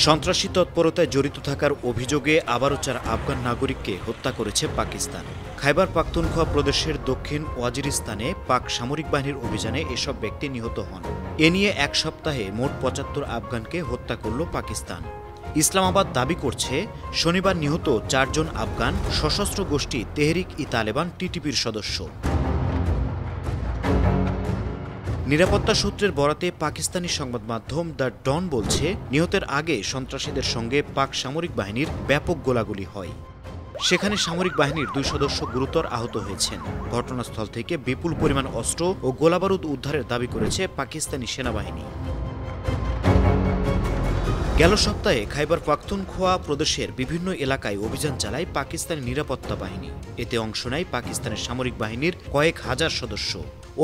সন্ত্রাসী তৎপরতায় জড়িত থাকার অভিযোগে আবারও 4 আফগান নাগরিককে হত্যা করেছে পাকিস্তান। খাইবার পাখতুনখোয়া প্রদেশের দক্ষিণ ওয়াজিরিস্তানে পাক সামরিক বাহিনীর অভিযানে এসব ব্যক্তি নিহত হন। এ নিয়ে এক সপ্তাহে মোট ৭৫ আফগানকে হত্যা করল পাকিস্তান। ইসলামাবাদ দাবি করছে, শনিবার নিহত 4 জন আফগান সশস্ত্র গোষ্ঠী তেহরিক-ই-তালেবান টিটিপির সদস্য। নিরাপত্তা সূত্রের বরাতে পাকিস্তানি সংবাদ মাধ্যম দ্য ডন বলছে, নিহতের আগে সন্ত্রাসীদের সঙ্গে পাক সামরিক বাহিনীর ব্যাপক গোলাগুলি হয়। সেখানে সামরিক বাহিনীর 2 সদস্য গুরুতর আহত হয়েছেন। ঘটনাস্থল থেকে বিপুল পরিমাণ অস্ত্র ও গোলাবারুদ উদ্ধারের দাবি করেছে পাকিস্তানি সেনাবাহিনী। গেল সপ্তাহে খাইবার পাখতুনখোয়া প্রদেশের বিভিন্ন এলাকায় অভিযান চালায় পাকিস্তানি নিরাপত্তা বাহিনী। এতে অংশ নেয় পাকিস্তানের সামরিক বাহিনীর কয়েক হাজার সদস্য।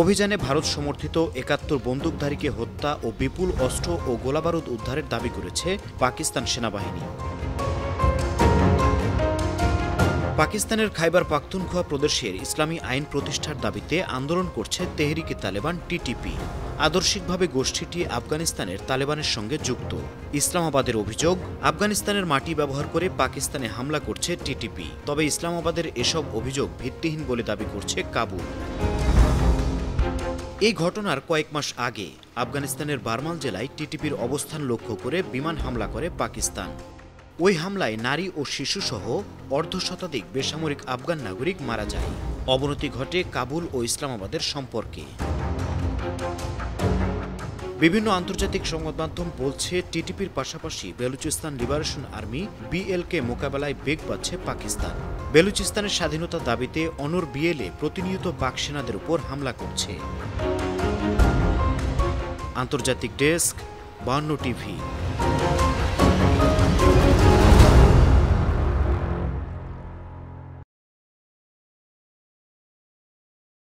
অভিযানে ভারত সমর্থিত ৭১ বন্দুকধারীকে হত্যা ও বিপুল অস্ত্র ও গোলাবারুদ উদ্ধারের দাবি করেছে পাকিস্তান সেনাবাহিনী। পাকিস্তানের খাইবার পাখতুনখোয়া প্রদেশের ইসলামী আইন প্রতিষ্ঠার দাবিতে আন্দোলন করছে তেহরিক-ই-তালেবান টিটিপি। আদর্শিকভাবে গোষ্ঠীটি আফগানিস্তানের তালেবানের সঙ্গে যুক্ত। ইসলামাবাদের অভিযোগ, আফগানিস্তানের মাটি ব্যবহার করে পাকিস্তানে হামলা করছে টিটিপি। তবে ইসলামাবাদের এসব অভিযোগ ভিত্তিহীন বলে দাবি করছে কাবুল। এই ঘটনার কয়েক মাস আগে আফগানিস্তানের বারমাল জেলায় টিটিপির অবস্থান লক্ষ্য করে বিমান হামলা করে পাকিস্তান। ওই হামলায় নারী ও শিশুসহ অর্ধশতাধিক বেসামরিক আফগান নাগরিক মারা যায়। অবনতি ঘটে কাবুল ও ইসলামাবাদের সম্পর্কে। বিভিন্ন আন্তর্জাতিক সংবাদ মাধ্যম বলছে, টিটিপির পাশাপাশি বেলুচিস্তান লিবারেশন আর্মি বিএলকে মোকাবেলায় বেগ পাচ্ছে পাকিস্তান। বেলুচিস্তানের স্বাধীনতার দাবিতে অনর বিএলএ প্রতিনিয়ত পাক সেনাদের উপর হামলা করছে। আন্তর্জাতিক ডেস্ক, 52 টিভি।